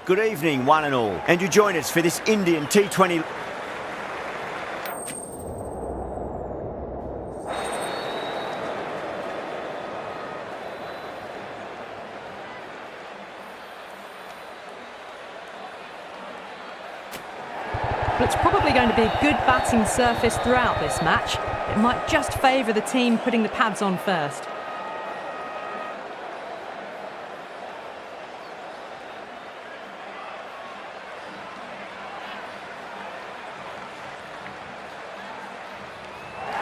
Good evening, one and all. And you join us for this Indian T20... It's probably going to be a good batting surface throughout this match. It might just favour the team putting the pads on first.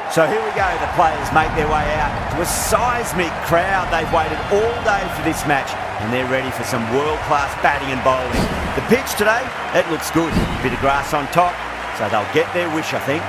So here we go, the players make their way out to a seismic crowd. They've waited all day for this match and they're ready for some world-class batting and bowling. The pitch today, it looks good. A bit of grass on top, so they'll get their wish, I think.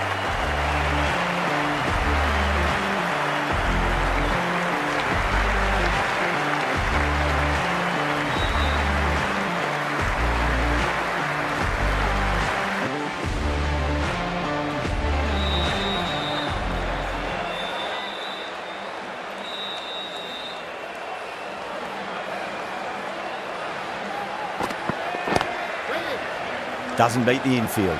Doesn't beat the infield.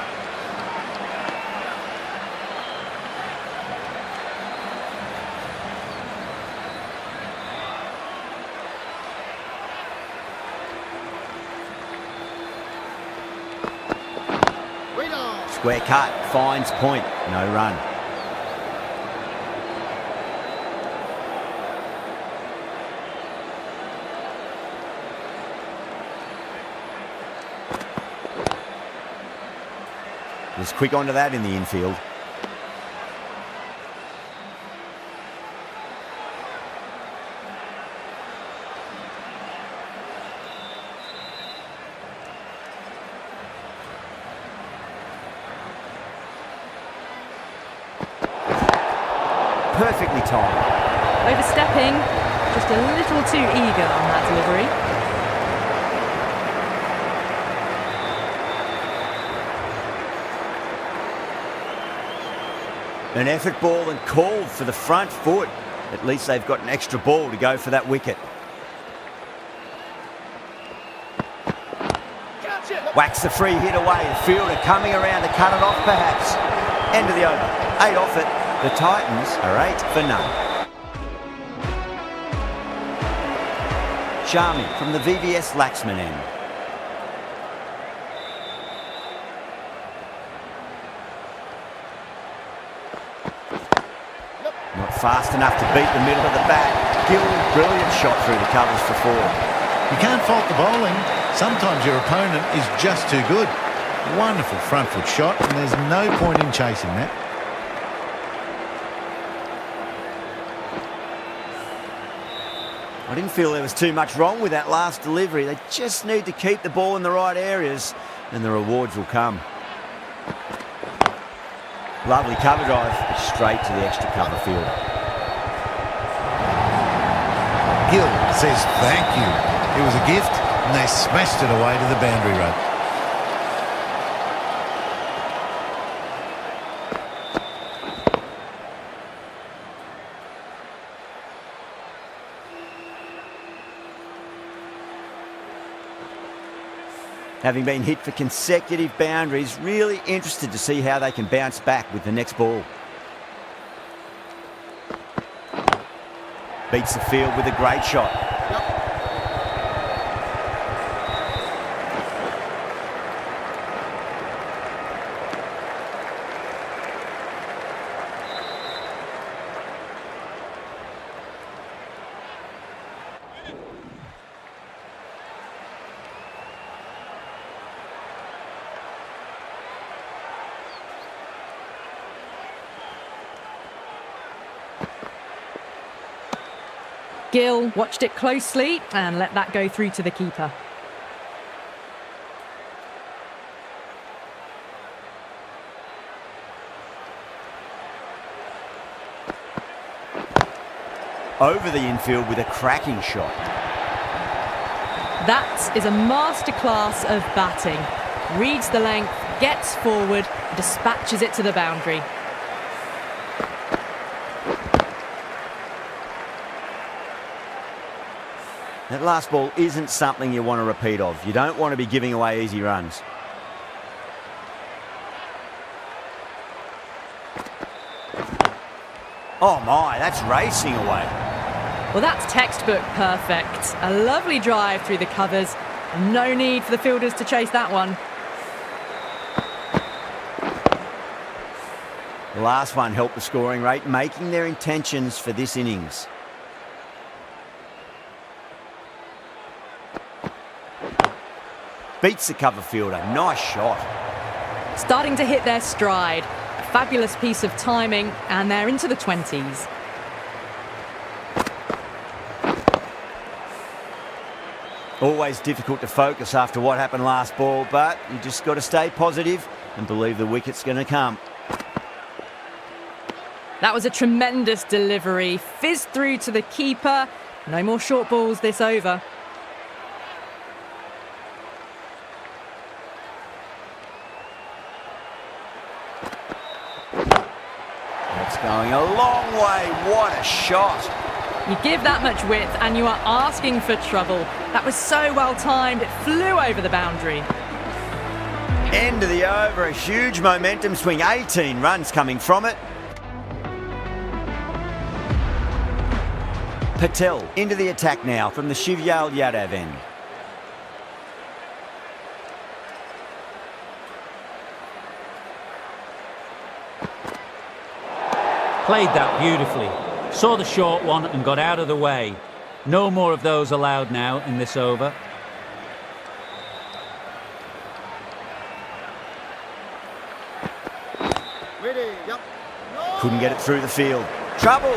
Square cut, finds point, no run. Was quick onto that in the infield. Perfectly timed. Overstepping, just a little too eager on that delivery. An effort ball and called for the front foot. At least they've got an extra ball to go for that wicket. Whacks the free hit away. The fielder coming around to cut it off perhaps. End of the over. 8 off it. The Titans are 8 for none. Shami from the VVS Laxman end. Not fast enough to beat the middle of the bat. Gill, brilliant shot through the covers for 4. You can't fault the bowling. Sometimes your opponent is just too good. Wonderful front foot shot, and there's no point in chasing that. I didn't feel there was too much wrong with that last delivery. They just need to keep the ball in the right areas, and the rewards will come. Lovely cover drive, straight to the extra cover fielder. Gill says thank you. It was a gift, and they smashed it away to the boundary rope. Having been hit for consecutive boundaries, really interested to see how they can bounce back with the next ball. Beats the field with a great shot. Gill watched it closely and let that go through to the keeper. Over the infield with a cracking shot. That is a masterclass of batting. Reads the length, gets forward, dispatches it to the boundary. That last ball isn't something you want to repeat of. You don't want to be giving away easy runs. Oh my, that's racing away. Well, that's textbook perfect. A lovely drive through the covers. And no need for the fielders to chase that one. The last one helped the scoring rate, making their intentions for this innings. Beats the cover fielder. Nice shot. Starting to hit their stride. A fabulous piece of timing, and they're into the 20s. Always difficult to focus after what happened last ball, but you just got to stay positive and believe the wicket's going to come. That was a tremendous delivery. Fizzed through to the keeper. No more short balls this over. That's going a long way. What a shot. You give that much width and you are asking for trouble. That was so well timed, it flew over the boundary. End of the over, a huge momentum swing, 18 runs coming from it. Patel into the attack now from the Shivyal Yadav end. Played that beautifully. Saw the short one and got out of the way. No more of those allowed now in this over. Couldn't get it through the field. Trouble!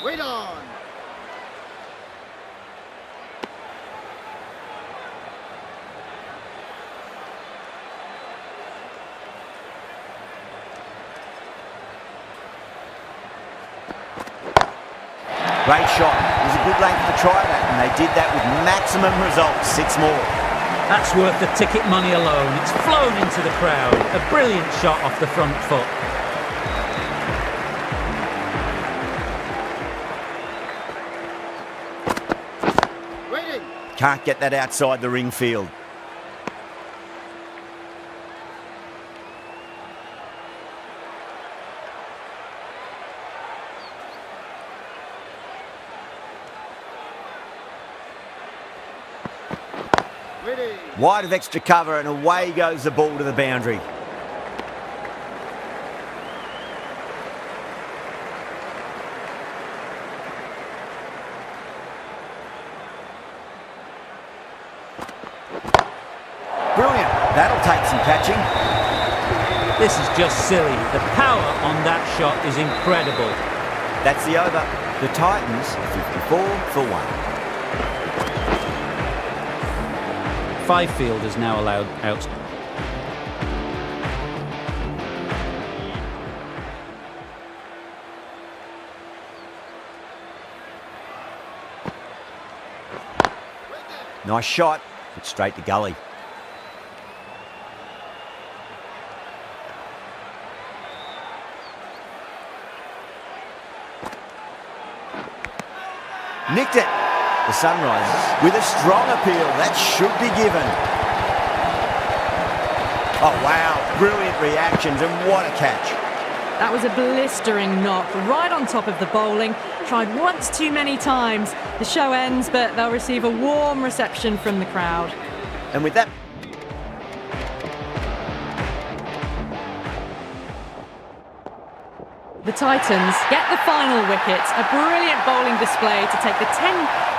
Wait on. Great shot. It was a good length to try that, and they did that with maximum results. 6 more. That's worth the ticket money alone. It's flown into the crowd. A brilliant shot off the front foot. Can't get that outside the ring field. Wide of extra cover and away goes the ball to the boundary. Brilliant. That'll take some catching. This is just silly. The power on that shot is incredible. That's the over. The Titans are 54 for 1. 5 fielders now allowed out. Nice shot, but straight to gully. Nicked it. The Sunrisers with a strong appeal. That should be given. Oh, wow. Brilliant reactions and what a catch. That was a blistering knock right on top of the bowling. Tried once too many times. The show ends, but they'll receive a warm reception from the crowd. And with that... The Titans get the final wicket. A brilliant bowling display to take the 10...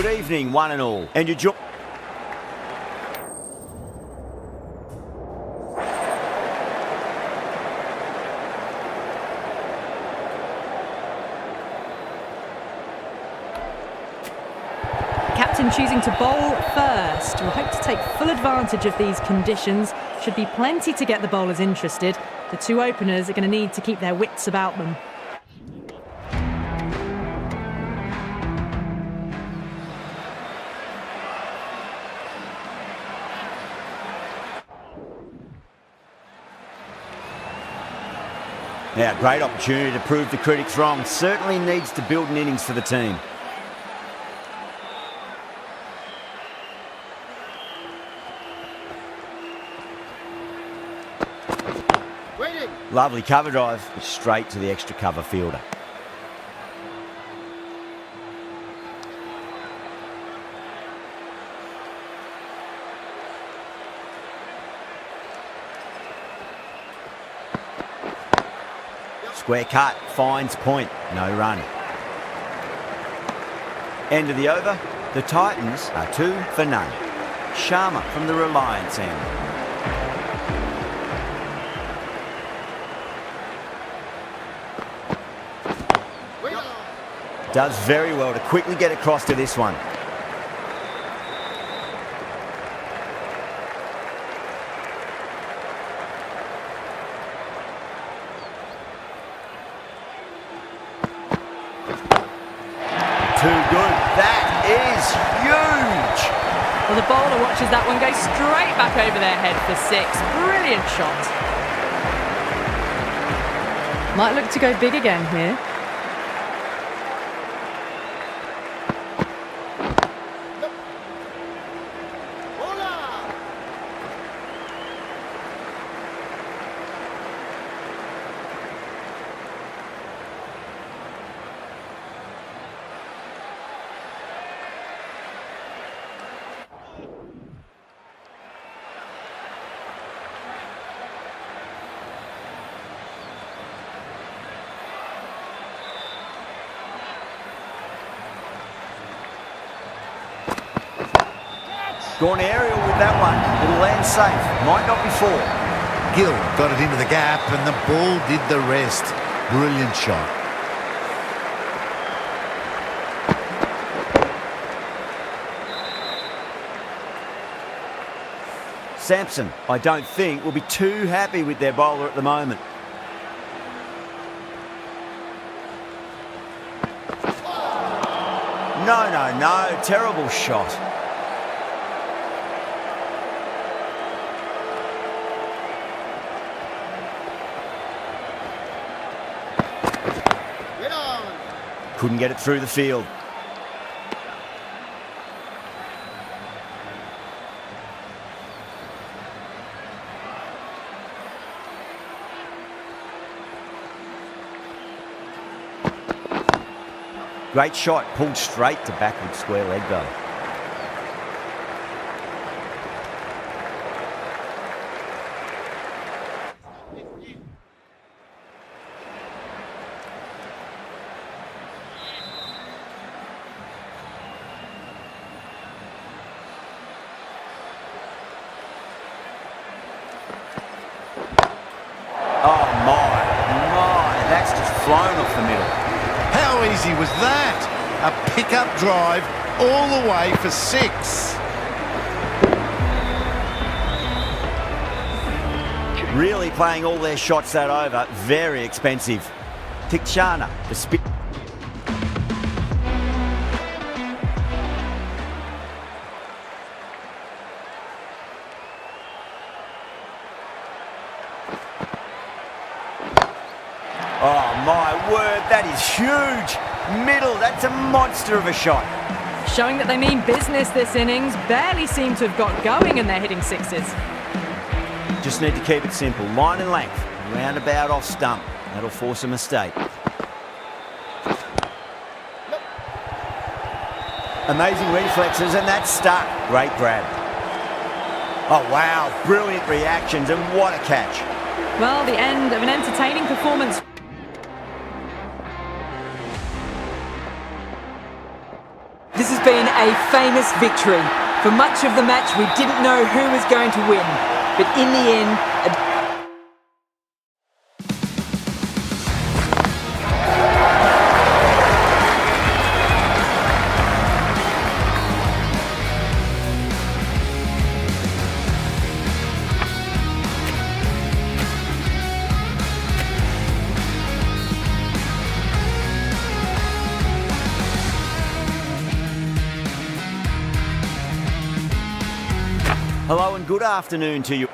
good evening, one and all. And you Captain choosing to bowl first. We'll hope to take full advantage of these conditions. Should be plenty to get the bowlers interested. The two openers are going to need to keep their wits about them. Now, great opportunity to prove the critics wrong. Certainly needs to build an innings for the team. Lovely cover drive, straight to the extra cover fielder. Square cut, finds point, no run. End of the over, the Titans are 2 for none. Sharma from the Reliance end. Does very well to quickly get across to this one. Too good. That is huge. Well, the bowler watches that one go straight back over their head for 6. Brilliant shot. Might look to go big again here. Gone aerial with that one. It'll land safe. Might not be 4. Gill got it into the gap and the ball did the rest. Brilliant shot. Sampson, I don't think, will be too happy with their bowler at the moment. No. Terrible shot. Couldn't get it through the field. Great shot, pulled straight to backward square leg though. Oh my, that's just flown off the middle. How easy was that? A pickup drive all the way for 6. Really playing all their shots that over. Very expensive. Tikshana, the spin. Oh my word, that is huge. Middle, that's a monster of a shot. Showing that they mean business this innings. Barely seem to have got going and they're hitting 6s. Just need to keep it simple. Line and length, roundabout off stump. That'll force a mistake. Amazing reflexes and that's stuck. Great grab. Oh wow, brilliant reactions and what a catch. Well, the end of an entertaining performance. This is been a famous victory. For much of the match, we didn't know who was going to win. But in the end, Hello and good afternoon to you.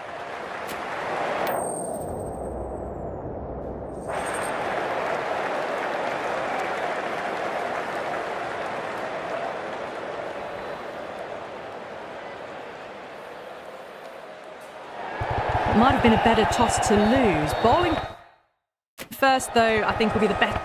Might have been a better toss to lose. Bowling first, though, I think will be the best.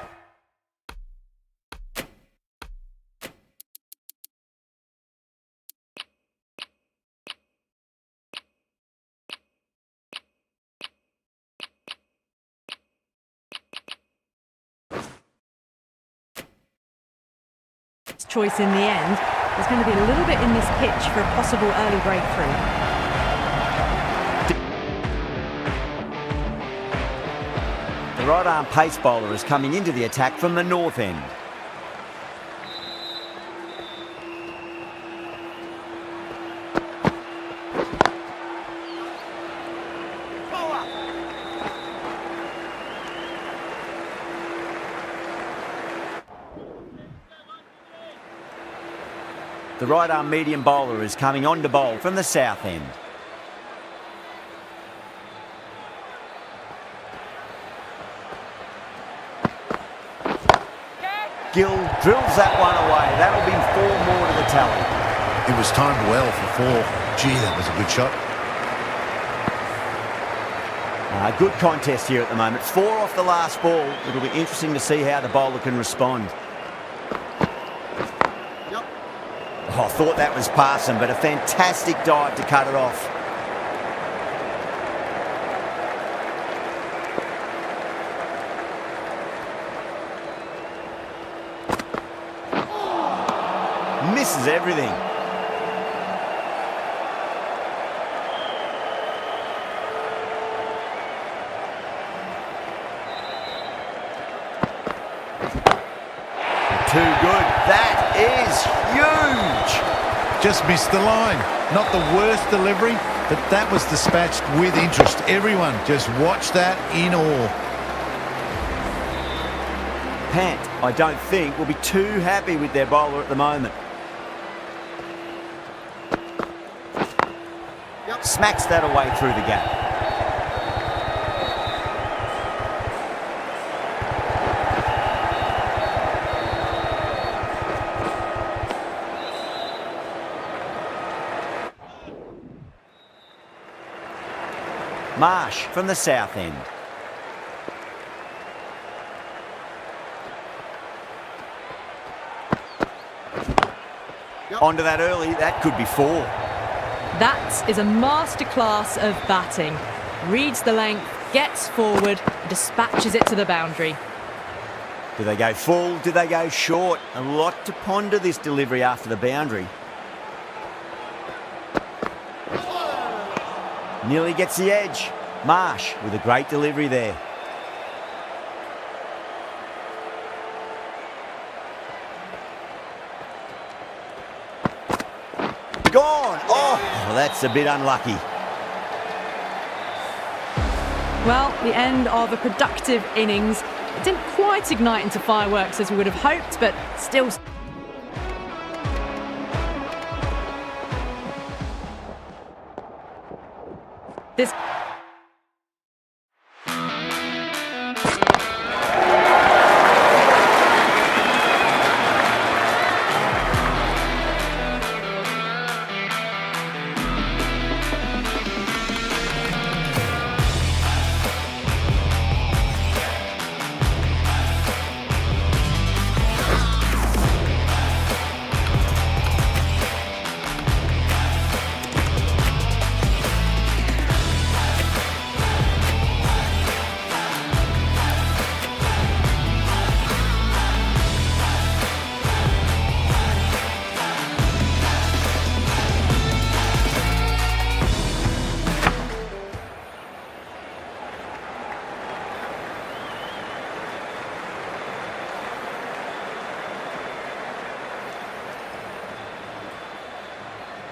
Choice in the end. There's going to be a little bit in this pitch for a possible early breakthrough. The right-arm pace bowler is coming into the attack from the north end. The right-arm medium bowler is coming on to bowl from the south end. Gill drills that one away. That'll be 4 more to the tally. It was timed well for 4. Gee, that was a good shot. Good contest here at the moment. 4 off the last ball. It'll be interesting to see how the bowler can respond. Oh, I thought that was passing, but a fantastic dive to cut it off. Misses everything. Too good. That is huge. Just missed the line. Not the worst delivery, but that was dispatched with interest. Everyone just watched that in awe. Pant, I don't think, will be too happy with their bowler at the moment. Smacks that away through the gap. Marsh from the south end. Onto that early, that could be 4. That is a masterclass of batting. Reads the length, gets forward, dispatches it to the boundary. Do they go full? Do they go short? A lot to ponder this delivery after the boundary. Nearly gets the edge. Marsh with a great delivery there. Gone! Oh, that's a bit unlucky. Well, the end of a productive innings. It didn't quite ignite into fireworks as we would have hoped, but still... This...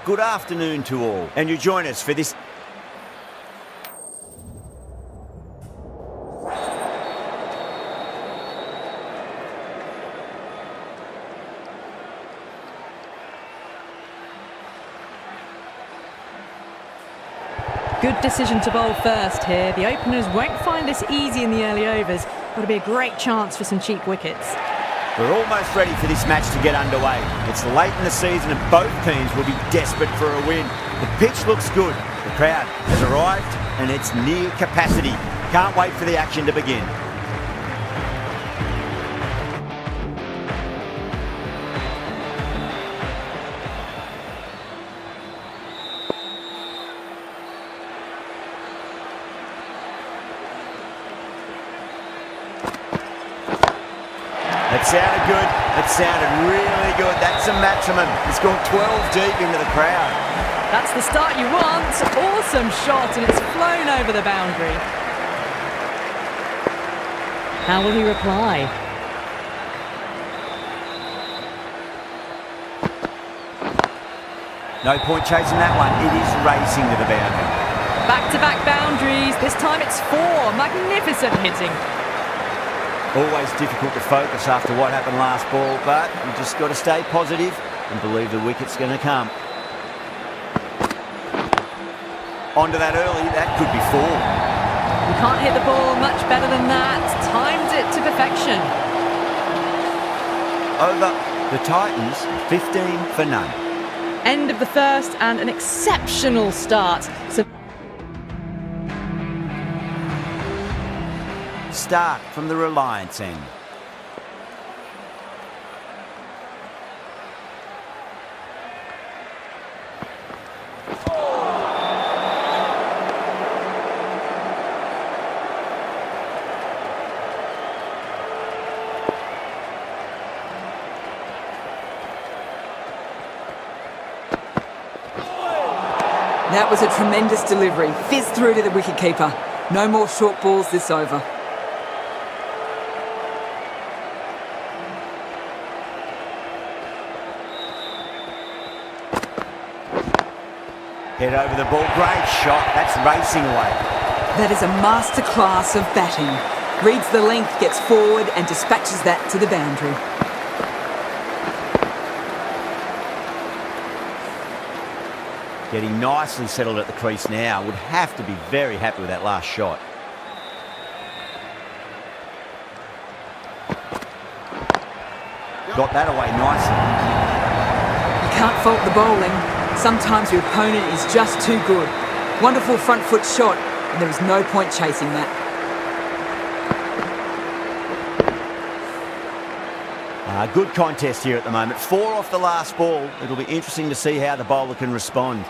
good afternoon to all. And you join us for this. Good decision to bowl first here. The openers won't find this easy in the early overs. Got to be a great chance for some cheap wickets. We're almost ready for this match to get underway. It's late in the season and both teams will be desperate for a win. The pitch looks good. The crowd has arrived and it's near capacity. Can't wait for the action to begin. It sounded good. It sounded really good. That's a maximum. It's gone 12 deep into the crowd. That's the start you want. Awesome shot, and it's flown over the boundary. How will he reply? No point chasing that one. It is racing to the boundary. Back-to-back boundaries. This time it's 4. Magnificent hitting. Always difficult to focus after what happened last ball, but you just got to stay positive and believe the wicket's going to come. Onto that early, that could be 4. You can't hit the ball much better than that. Timed it to perfection. Over. The Titans, 15 for none. End of the first and an exceptional start. Start from the Reliance end. That was a tremendous delivery. Fizzed through to the wicketkeeper. No more short balls this over. Head over the ball. Great shot. That's racing away. That is a masterclass of batting. Reads the length, gets forward and dispatches that to the boundary. Getting nicely settled at the crease now. Would have to be very happy with that last shot. Got that away nicely. You can't fault the bowling. Sometimes your opponent is just too good. Wonderful front foot shot, and there is no point chasing that. Good contest here at the moment. 4 off the last ball. It'll be interesting to see how the bowler can respond.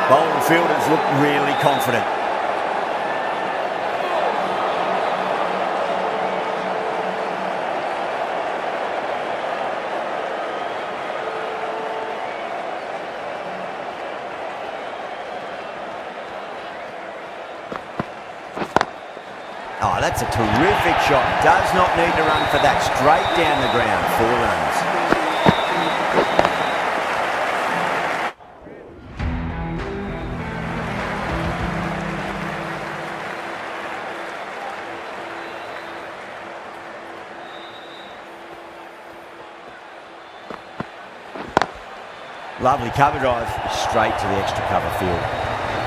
Bowling fielders look really confident. Oh, that's a terrific shot. Does not need to run for that. Straight down the ground. 4 runs. Lovely cover drive, straight to the extra cover field.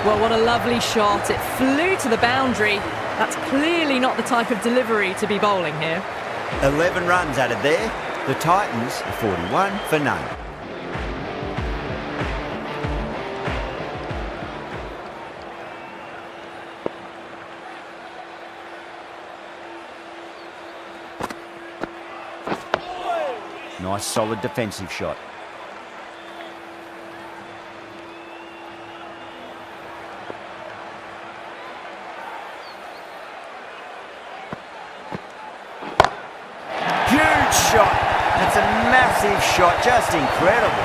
Well, what a lovely shot. It flew to the boundary. That's clearly not the type of delivery to be bowling here. 11 runs added there. The Titans are 41 for none. Nice solid defensive shot. shot, just incredible.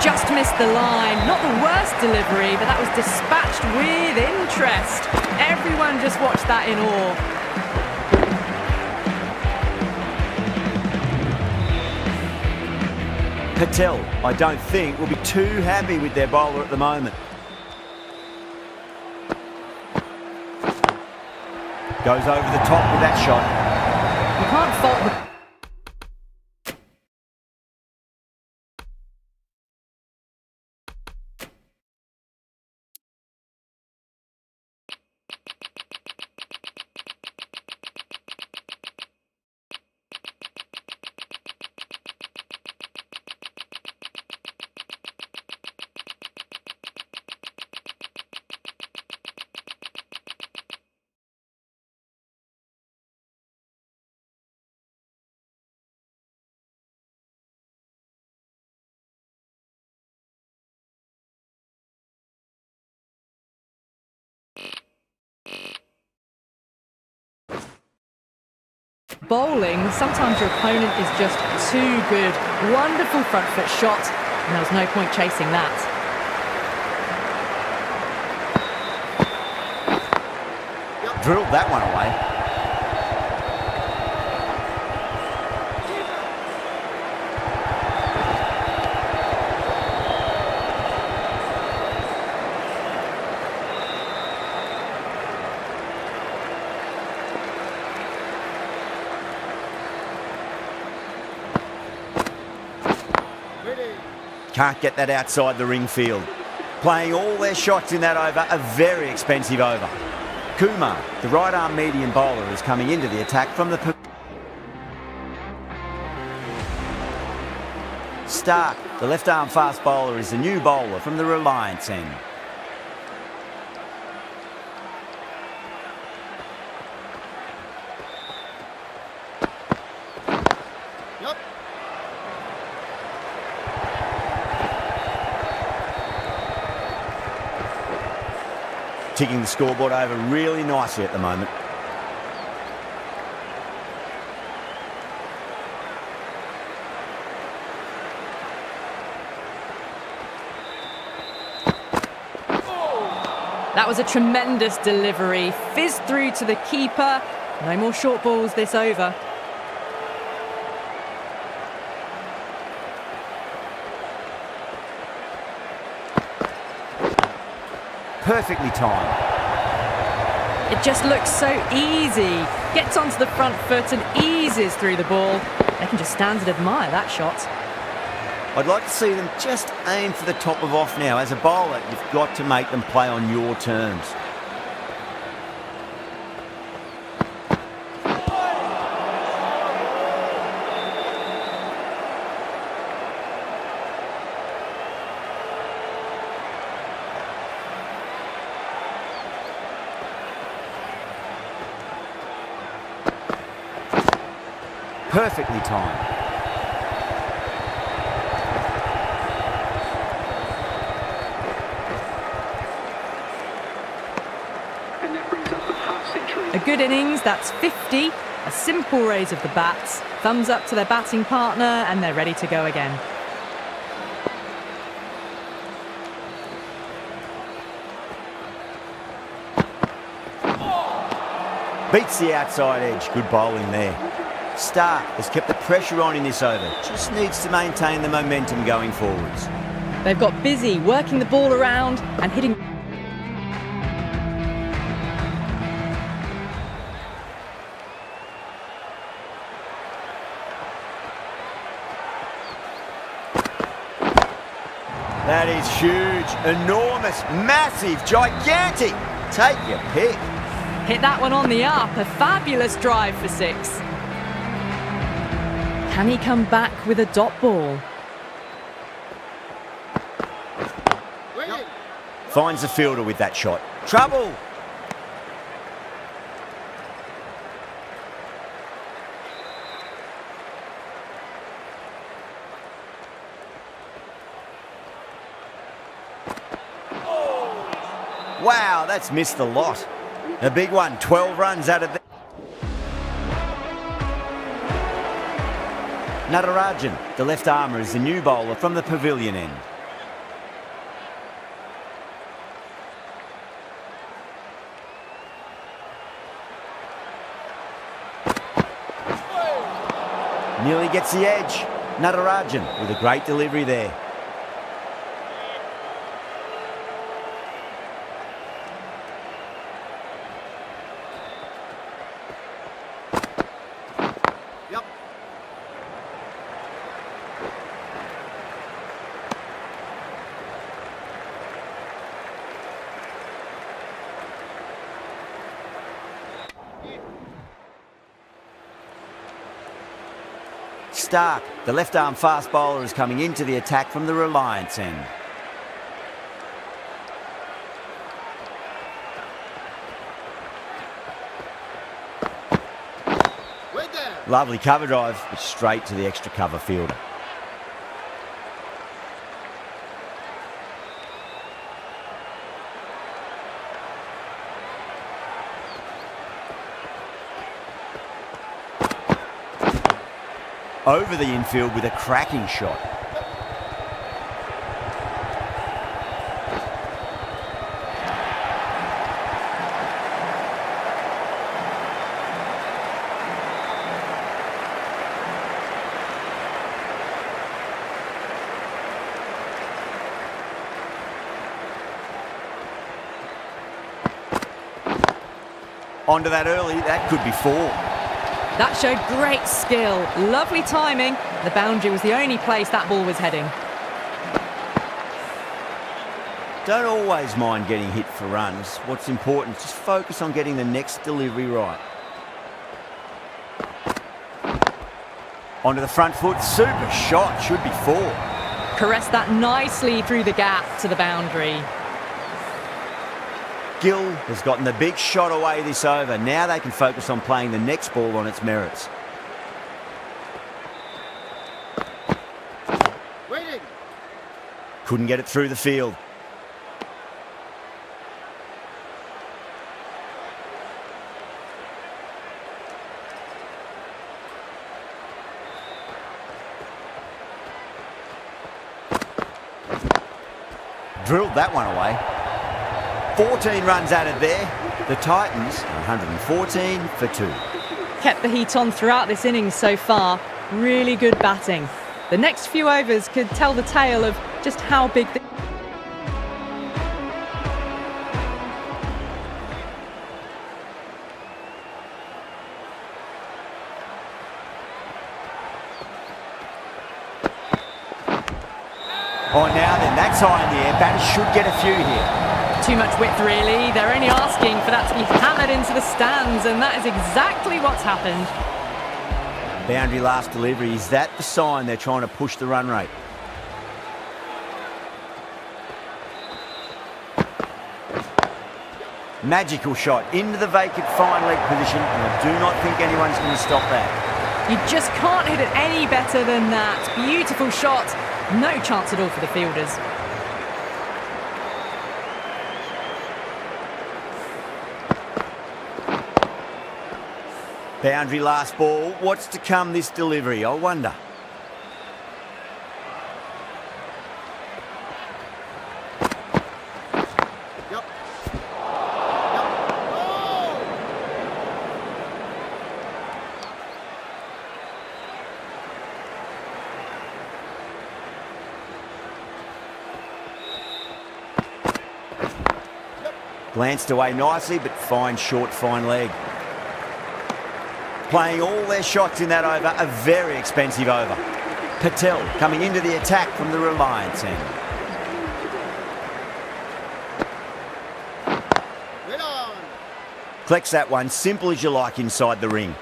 Just missed the line. Not the worst delivery, but that was dispatched with interest. Everyone just watched that in awe. Patel, I don't think, will be too happy with their bowler at the moment. Goes over the top with that shot. You can't fault the... Bowling, sometimes your opponent is just too good. Wonderful front foot shot, and there was no point chasing that. Drilled that one away. Can't get that outside the ring field. Playing all their shots in that over, a very expensive over. Kumar, the right-arm medium bowler, is coming into the attack from the... Stark, the left-arm fast bowler, is the new bowler from the Reliance end. Ticking the scoreboard over really nicely at the moment. That was a tremendous delivery. Fizzed through to the keeper. No more short balls this over. Perfectly timed. It just looks so easy. Gets onto the front foot and eases through the ball. They can just stand and admire that shot. I'd like to see them just aim for the top of off now. As a bowler, you've got to make them play on your terms. Perfectly timed. And that brings up the half century. A good innings, that's 50. A simple raise of the bats. Thumbs up to their batting partner and they're ready to go again. Beats the outside edge. Good bowling there. Stark has kept the pressure on in this over. Just needs to maintain the momentum going forwards. They've got busy working the ball around and hitting. That is huge, enormous, massive, gigantic. Take your pick. Hit that one on the up. A fabulous drive for 6. Can he come back with a dot ball? Finds the fielder with that shot. Trouble! Wow, that's missed the lot. A big one, 12 runs out of there. Natarajan, the left armour, is the new bowler from the pavilion end. Nearly gets the edge. Natarajan with a great delivery there. Stark, the left-arm fast bowler, is coming into the attack from the Reliance end. Lovely cover drive, but straight to the extra cover fielder. Over the infield with a cracking shot. Onto that early, that could be 4. That showed great skill, lovely timing. The boundary was the only place that ball was heading. Don't always mind getting hit for runs. What's important is just focus on getting the next delivery right. Onto the front foot, super shot, should be 4. Caressed that nicely through the gap to the boundary. Gill has gotten the big shot away this over. Now they can focus on playing the next ball on its merits. Waiting. Couldn't get it through the field. Drilled that one away. 14 runs added there. The Titans, 114 for 2. Kept the heat on throughout this innings so far. Really good batting. The next few overs could tell the tale of just how big the... Oh, now then, that's high in the air. Batters should get a few here. Too much width, really. They're only asking for that to be hammered into the stands, and that is exactly what's happened. Boundary last delivery. Is that the sign they're trying to push the run rate? Magical shot into the vacant fine leg position, and I do not think anyone's going to stop that. You just can't hit it any better than that. Beautiful shot. No chance at all for the fielders. Boundary last ball. What's to come this delivery, I wonder. Glanced away nicely, but fine short, fine leg. Playing all their shots in that over, a very expensive over. Patel coming into the attack from the Reliance end. Collects that one, simple as you like inside the ring.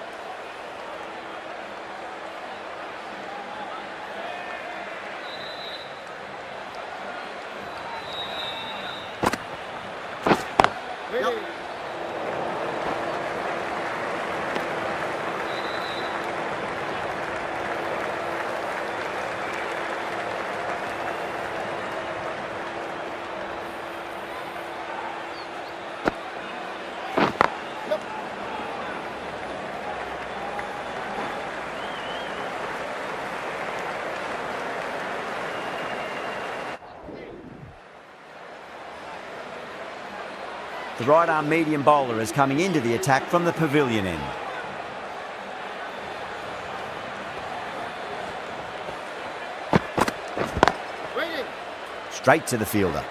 The right-arm medium bowler is coming into the attack from the pavilion end. Straight to the fielder.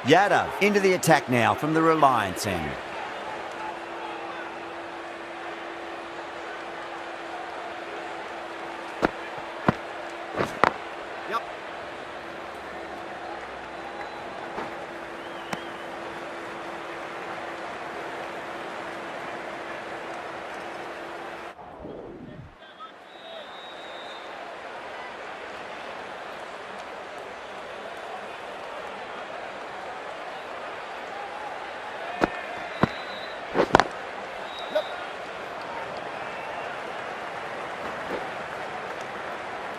Yadav into the attack now from the Reliance end.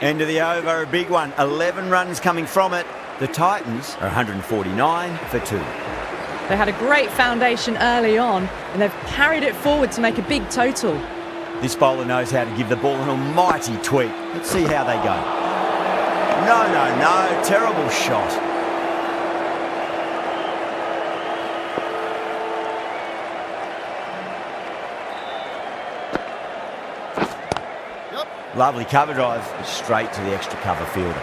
End of the over, a big one. 11 runs coming from it. The Titans are 149 for 2. They had a great foundation early on, and they've carried it forward to make a big total. This bowler knows how to give the ball an almighty tweak. Let's see how they go. No. Terrible shot. Lovely cover drive, straight to the extra cover fielder.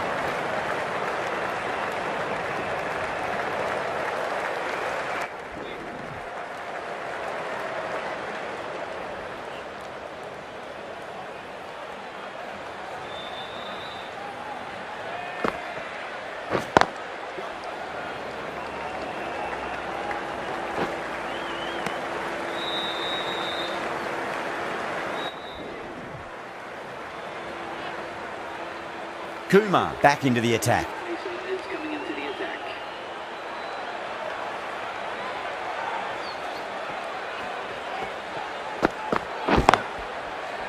Kumar back into the attack. Mason is coming into the attack.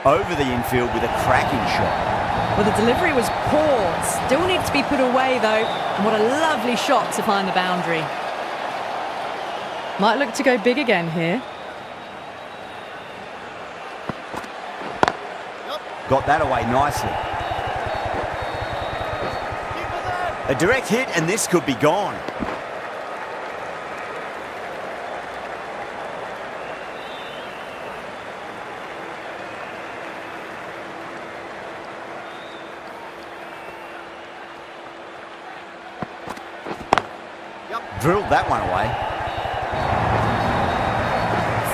Over the infield with a cracking shot. Well, the delivery was poor. Still needs to be put away, though. And what a lovely shot to find the boundary. Might look to go big again here. Got that away nicely. A direct hit and this could be gone. Drilled that one away.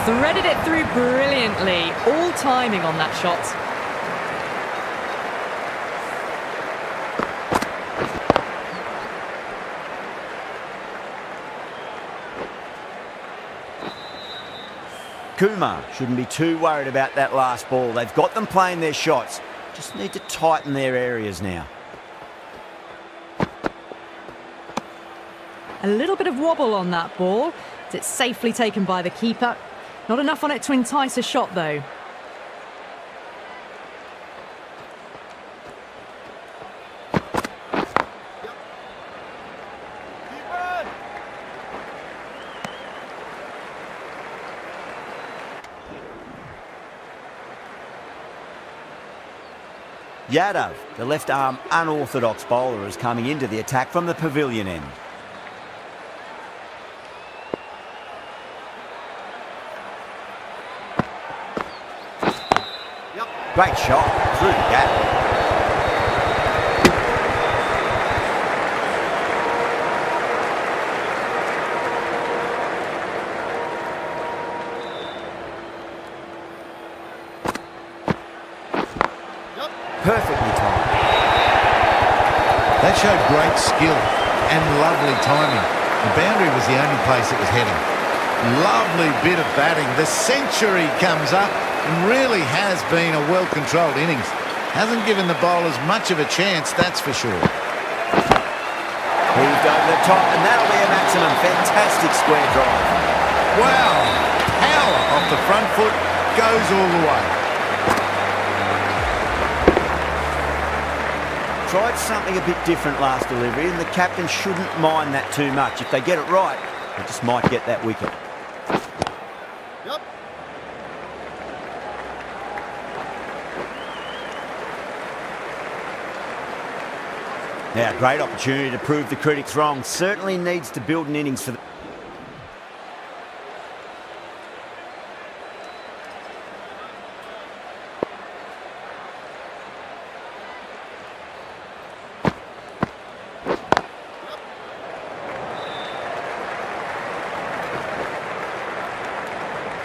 Threaded it through brilliantly. All timing on that shot. Kumar shouldn't be too worried about that last ball. They've got them playing their shots. Just need to tighten their areas now. A little bit of wobble on that ball. It's safely taken by the keeper. Not enough on it to entice a shot, though. Yadav, the left-arm unorthodox bowler, is coming into the attack from the pavilion end. Great shot through the gap. Perfectly timed. That showed great skill and lovely timing. The boundary was the only place it was heading. Lovely bit of batting. The century comes up and really has been a well-controlled innings. Hasn't given the bowlers much of a chance, that's for sure. Heaved over the top, and that'll be a maximum. Fantastic square drive. Wow! Power off the front foot, goes all the way. Tried something a bit different last delivery, and the captain shouldn't mind that too much. If they get it right, they just might get that wicket. Yep. Now, great opportunity to prove the critics wrong. Certainly needs to build an innings for the...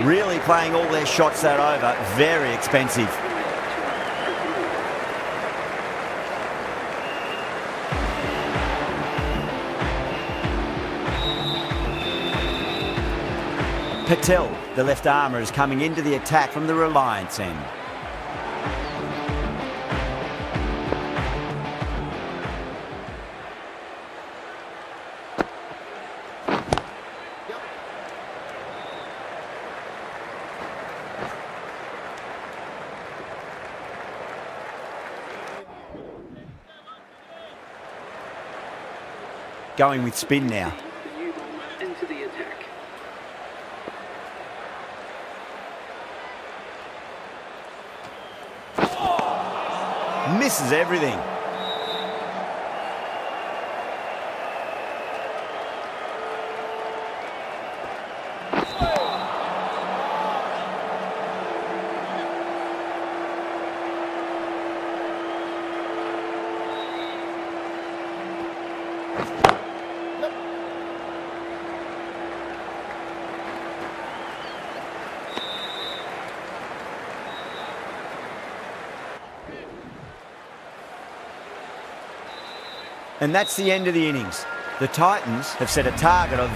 Really playing all their shots that over. Very expensive. Patel, the left armour, is coming into the attack from the Reliance end. Going with spin now. The new ball into the attack. Misses everything. And that's the end of the innings. The Titans have set a target of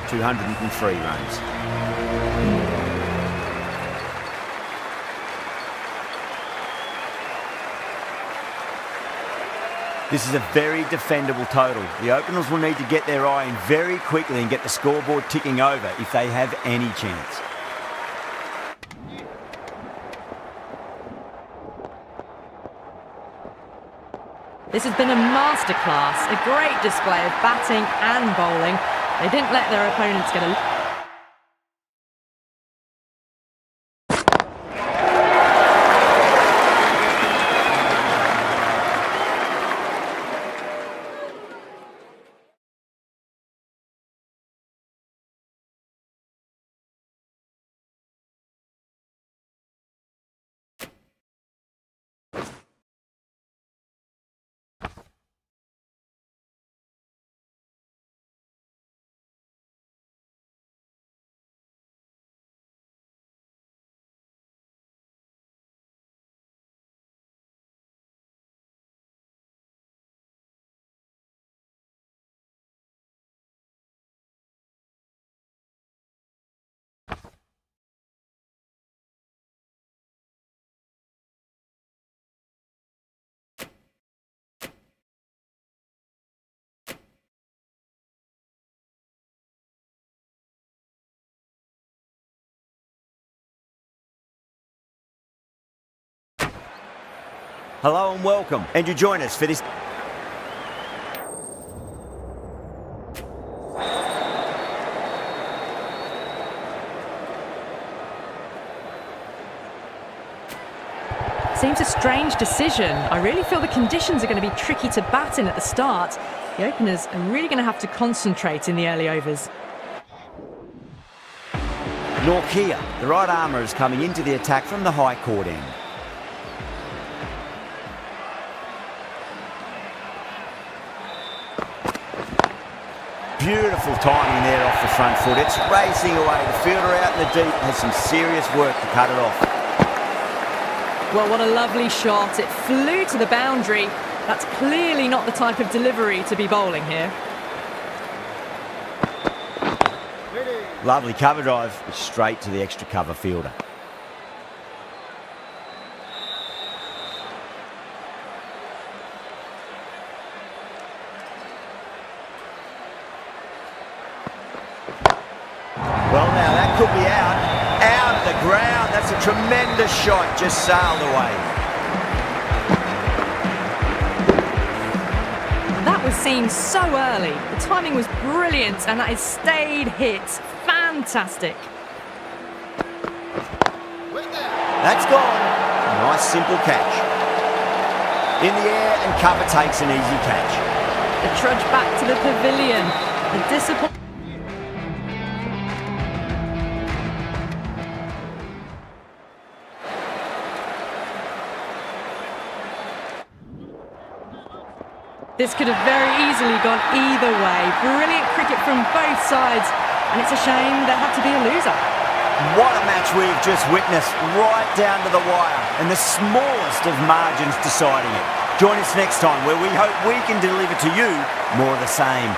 203 runs. This is a very defendable total. The openers will need to get their eye in very quickly and get the scoreboard ticking over if they have any chance. This has been a masterclass, a great display of batting and bowling. They didn't let their opponents get a... Hello and welcome, and you join us for this... Seems a strange decision. I really feel the conditions are going to be tricky to bat in at the start. The openers are really going to have to concentrate in the early overs. Norkia, the right armour, is coming into the attack from the high court end. Beautiful timing there off the front foot. It's racing away. The fielder out in the deep has some serious work to cut it off. Well, what a lovely shot. It flew to the boundary. That's clearly not the type of delivery to be bowling here. Lovely cover drive, straight to the extra cover fielder. Well, now that could be out of the ground. That's a tremendous shot, just sailed away. That was seen so early. The timing was brilliant and that is stayed hit. Fantastic. That's gone. Nice simple catch. In the air and cover takes an easy catch. The trudge back to the pavilion. The disappointment. This could have very easily gone either way. Brilliant cricket from both sides, and it's a shame there had to be a loser. What a match we've just witnessed, right down to the wire, and the smallest of margins deciding it. Join us next time where we hope we can deliver to you more of the same.